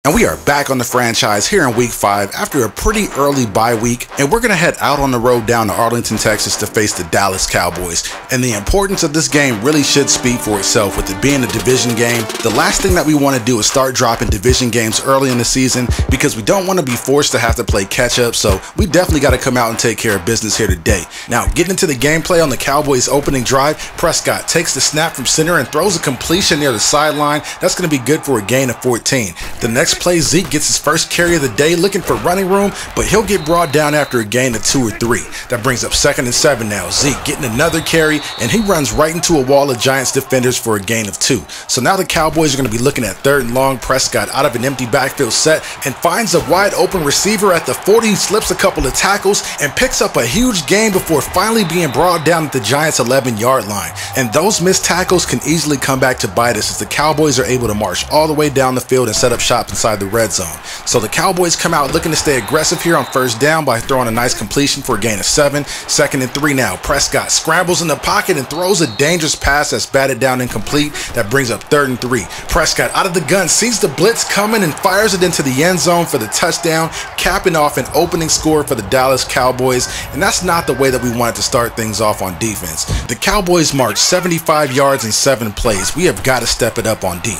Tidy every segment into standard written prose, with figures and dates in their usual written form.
And we are back on the franchise here in week 5 after a pretty early bye week, and we're going to head out on the road down to Arlington, Texas to face the Dallas Cowboys. And the importance of this game really should speak for itself with it being a division game. The last thing that we want to do is start dropping division games early in the season because we don't want to be forced to have to play catch up, so we definitely got to come out and take care of business here today. Now, getting into the gameplay on the Cowboys opening drive, Prescott takes the snap from center and throws a completion near the sideline. That's going to be good for a gain of 14. The next play, Zeke gets his first carry of the day looking for running room, but he'll get brought down after a gain of 2 or 3. That brings up 2nd and 7 now. Zeke getting another carry, and he runs right into a wall of Giants defenders for a gain of 2. So now the Cowboys are going to be looking at 3rd and long. Prescott out of an empty backfield set and finds a wide open receiver at the 40, slips a couple of tackles, and picks up a huge gain before finally being brought down at the Giants' 11-yard line. And those missed tackles can easily come back to bite us as the Cowboys are able to march all the way down the field and set up shop inside the red zone. So the Cowboys come out looking to stay aggressive here on 1st down by throwing a nice completion for a gain of 7. 2nd and 3 now. Prescott scrambles in the pocket and throws a dangerous pass that's batted down incomplete. That brings up 3rd and 3. Prescott out of the gun sees the blitz coming and fires it into the end zone for the touchdown, capping off an opening score for the Dallas Cowboys. And that's not the way that we wanted to start things off on defense. The Cowboys marched 75 yards in 7 plays. We have got to step it up on D.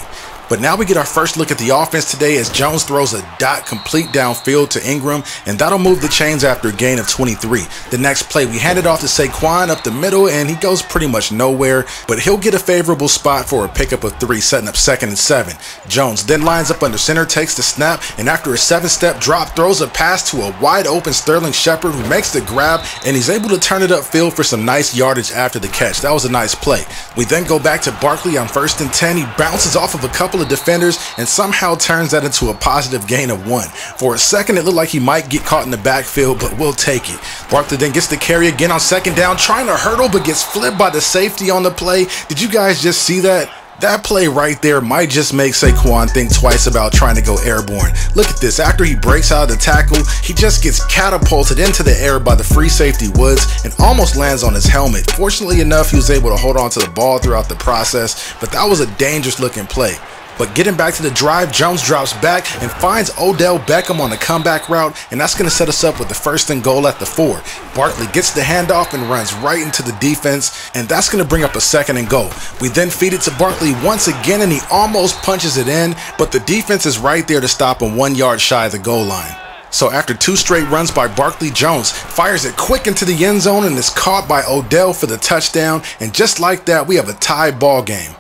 But now we get our first look at the offense today as Jones throws a dot complete downfield to Ingram, and that'll move the chains after a gain of 23. The next play, we hand it off to Saquon up the middle, and he goes pretty much nowhere, but he'll get a favorable spot for a pickup of 3, setting up 2nd and 7. Jones then lines up under center, takes the snap, and after a 7-step drop, throws a pass to a wide open Sterling Shepard who makes the grab, and he's able to turn it upfield for some nice yardage after the catch. That was a nice play. We then go back to Barkley on 1st and 10. He bounces off of a couple of defenders and somehow turns that into a positive gain of 1. For a second, it looked like he might get caught in the backfield, but we'll take it. Barkley then gets the carry again on 2nd down, trying to hurdle, but gets flipped by the safety on the play. Did you guys just see that? That play right there might just make Saquon think twice about trying to go airborne. Look at this. After he breaks out of the tackle, he just gets catapulted into the air by the free safety Woods and almost lands on his helmet. Fortunately enough, he was able to hold on to the ball throughout the process, but that was a dangerous looking play. But getting back to the drive, Jones drops back and finds Odell Beckham on the comeback route, and that's going to set us up with the 1st and goal at the 4. Barkley gets the handoff and runs right into the defense, and that's going to bring up a 2nd and goal. We then feed it to Barkley once again, and he almost punches it in, but the defense is right there to stop him 1 yard shy of the goal line. So after 2 straight runs by Barkley, Jones fires it quick into the end zone and is caught by Odell for the touchdown, and just like that, we have a tied ball game.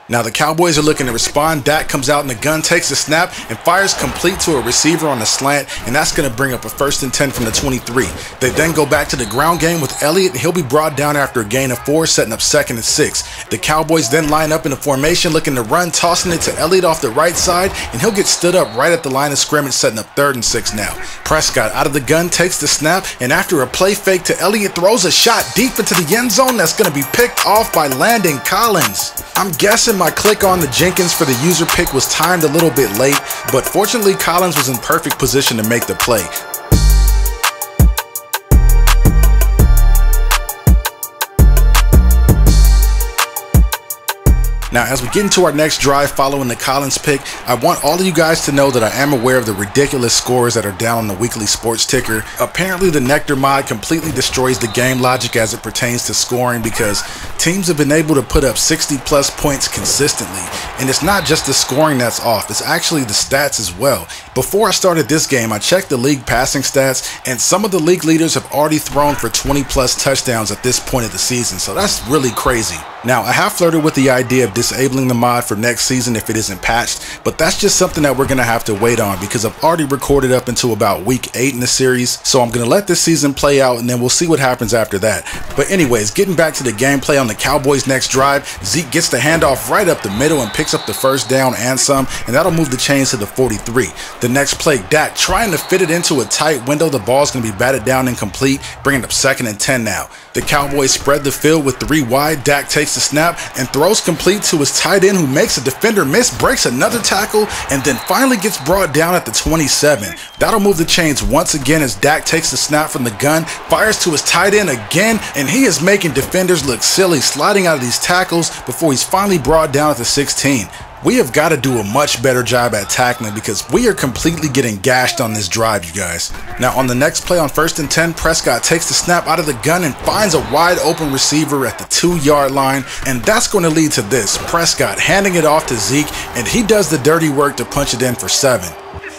Now the Cowboys are looking to respond. Dak comes out in the gun, takes a snap, and fires complete to a receiver on a slant, and that's going to bring up a 1st and 10 from the 23. They then go back to the ground game with Elliott, and he'll be brought down after a gain of 4, setting up 2nd and 6. The Cowboys then line up in a formation looking to run, tossing it to Elliott off the right side, and he'll get stood up right at the line of scrimmage, setting up 3rd and 6 now. Prescott out of the gun takes the snap, and after a play fake to Elliott, throws a shot deep into the end zone that's going to be picked off by Landon Collins. I'm guessing my click on the Jenkins for the user pick was timed a little bit late, but fortunately Collins was in perfect position to make the play. Now, as we get into our next drive following the Collins pick, I want all of you guys to know that I am aware of the ridiculous scores that are down on the weekly sports ticker. Apparently, the Nectar mod completely destroys the game logic as it pertains to scoring because teams have been able to put up 60+ points consistently. And it's not just the scoring that's off, it's actually the stats as well. Before I started this game, I checked the league passing stats, and some of the league leaders have already thrown for 20+ touchdowns at this point of the season, so that's really crazy. Now, I have flirted with the idea of disabling the mod for next season if it isn't patched, but that's just something that we're going to have to wait on because I've already recorded up until about week 8 in the series, so I'm going to let this season play out and then we'll see what happens after that. But anyways, getting back to the gameplay on the Cowboys' next drive, Zeke gets the handoff right up the middle and picks up the 1st down and some, and that'll move the chains to the 43. The next play, Dak trying to fit it into a tight window. The ball's going to be batted down incomplete, bringing up 2nd and 10 now. The Cowboys spread the field with 3 wide. Dak takes the snap and throws complete to his tight end who makes a defender miss, breaks another tackle, and then finally gets brought down at the 27. That'll move the chains once again as Dak takes the snap from the gun, fires to his tight end again, and he is making defenders look silly, sliding out of these tackles before he's finally brought down at the 16. We have got to do a much better job at tackling because we are completely getting gashed on this drive, you guys. Now on the next play on 1st and 10, Prescott takes the snap out of the gun and finds a wide open receiver at the 2-yard line, and that's going to lead to this. Prescott handing it off to Zeke, and he does the dirty work to punch it in for 7.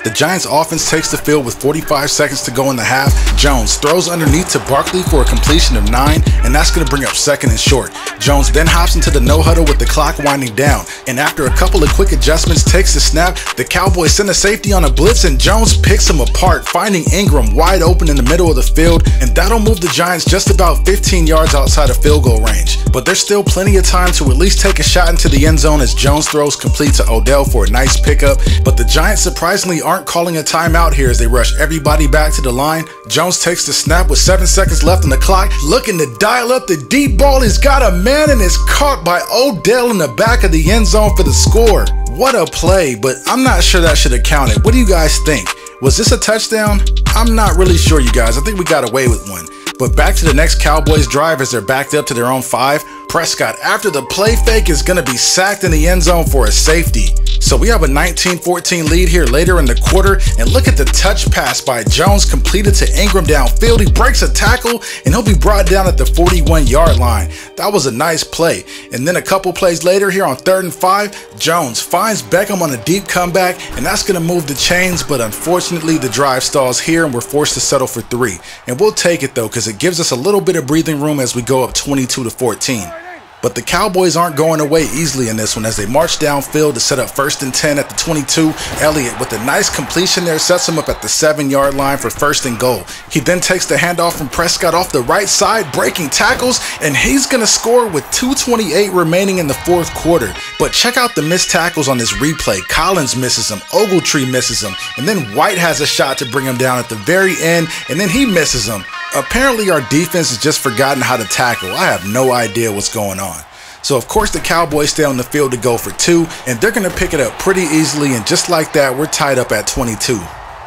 The Giants offense takes the field with 45 seconds to go in the half. Jones throws underneath to Barkley for a completion of 9, and that's going to bring up 2nd and short. Jones then hops into the no-huddle with the clock winding down, and after a couple of quick adjustments, takes the snap. The Cowboys send a safety on a blitz, and Jones picks him apart, finding Ingram wide open in the middle of the field, and that'll move the Giants just about 15 yards outside of field goal range. But there's still plenty of time to at least take a shot into the end zone as Jones throws complete to Odell for a nice pickup, but the Giants surprisingly aren't calling a timeout here as they rush everybody back to the line. Jones takes the snap with 7 seconds left on the clock, looking to dial up the deep ball. He's got a man and is caught by Odell in the back of the end zone for the score. What a play, but I'm not sure that should have counted. What do you guys think? Was this a touchdown? I'm not really sure, you guys. I think we got away with one. But back to the next Cowboys drive as they're backed up to their own 5. Prescott, after the play fake, is going to be sacked in the end zone for a safety. So we have a 19-14 lead here later in the quarter, and look at the touch pass by Jones completed to Ingram downfield. He breaks a tackle, and he'll be brought down at the 41-yard line. That was a nice play. And then a couple plays later here on 3rd and 5, Jones finds Beckham on a deep comeback, and that's going to move the chains, but unfortunately the drive stalls here, and we're forced to settle for 3. And we'll take it though, because it gives us a little bit of breathing room as we go up 22-14. But the Cowboys aren't going away easily in this one as they march downfield to set up 1st and 10 at the 22. Elliott with a nice completion there sets him up at the 7-yard line for 1st and goal. He then takes the handoff from Prescott off the right side, breaking tackles, and he's going to score with 2:28 remaining in the 4th quarter. But check out the missed tackles on this replay. Collins misses him, Ogletree misses him, and then White has a shot to bring him down at the very end, and then he misses him. Apparently our defense has just forgotten how to tackle. I have no idea what's going on. So of course the Cowboys stay on the field to go for 2, and they're going to pick it up pretty easily, and just like that we're tied up at 22.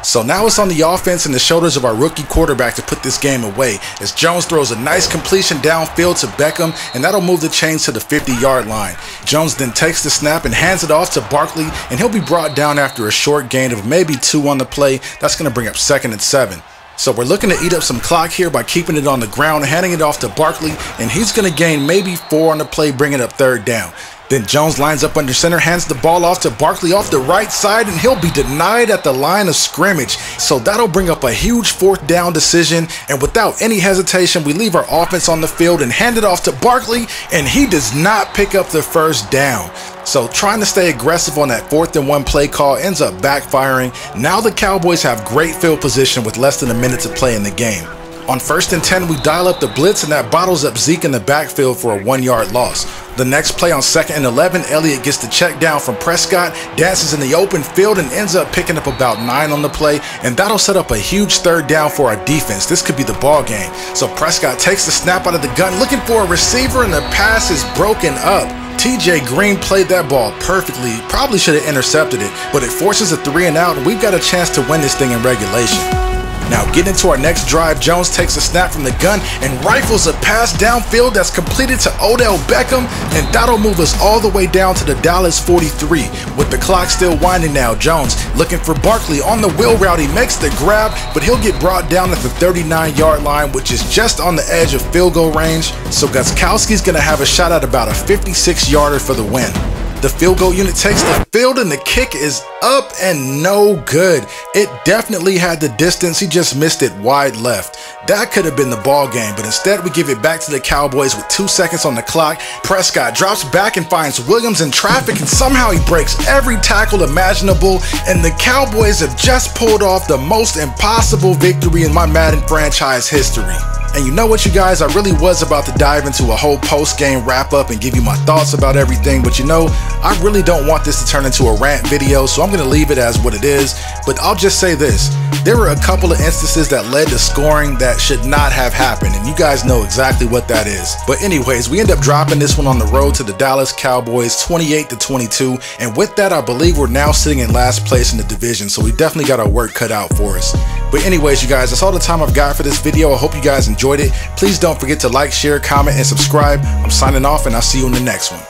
So now it's on the offense and the shoulders of our rookie quarterback to put this game away as Jones throws a nice completion downfield to Beckham, and that'll move the chains to the 50-yard line. Jones then takes the snap and hands it off to Barkley, and he'll be brought down after a short gain of maybe 2 on the play. That's going to bring up 2nd and 7. So we're looking to eat up some clock here by keeping it on the ground, handing it off to Barkley, and he's going to gain maybe 4 on the play, bringing up 3rd down. Then Jones lines up under center, hands the ball off to Barkley off the right side, and he'll be denied at the line of scrimmage. So that'll bring up a huge 4th down decision, and without any hesitation, we leave our offense on the field and hand it off to Barkley, and he does not pick up the 1st down. So trying to stay aggressive on that 4th and 1 play call ends up backfiring. Now the Cowboys have great field position with less than a minute to play in the game. On 1st and 10, we dial up the blitz, and that bottles up Zeke in the backfield for a 1-yard loss. The next play on 2nd and 11, Elliott gets the check down from Prescott, dances in the open field, and ends up picking up about 9 on the play, and that'll set up a huge 3rd down for our defense. This could be the ball game. So Prescott takes the snap out of the gun, looking for a receiver, and the pass is broken up. TJ Green played that ball perfectly. Probably should have intercepted it, but it forces a 3 and out, and we've got a chance to win this thing in regulation. Now getting into our next drive, Jones takes a snap from the gun and rifles a pass downfield that's completed to Odell Beckham, and that'll move us all the way down to the Dallas 43. With the clock still winding now, Jones looking for Barkley on the wheel route. He makes the grab, but he'll get brought down at the 39-yard line, which is just on the edge of field goal range. So Gostkowski's going to have a shot at about a 56-yarder for the win. The field goal unit takes the field, and the kick is up and no good. It definitely had the distance, he just missed it wide left. That could have been the ball game, but instead we give it back to the Cowboys with 2 seconds on the clock. Prescott drops back and finds Williams in traffic, and somehow he breaks every tackle imaginable, and the Cowboys have just pulled off the most impossible victory in my Madden franchise history. And you know what, you guys, I really was about to dive into a whole post-game wrap-up and give you my thoughts about everything, but you know, I really don't want this to turn into a rant video, so I'm going to leave it as what it is. But I'll just say this, there were a couple of instances that led to scoring that should not have happened, and you guys know exactly what that is. But anyways, we end up dropping this one on the road to the Dallas Cowboys 28-22, and with that, I believe we're now sitting in last place in the division, so we definitely got our work cut out for us. But anyways, you guys, that's all the time I've got for this video. I hope you guys enjoyed it. Please don't forget to like, share, comment, and subscribe. I'm signing off, and I'll see you in the next one.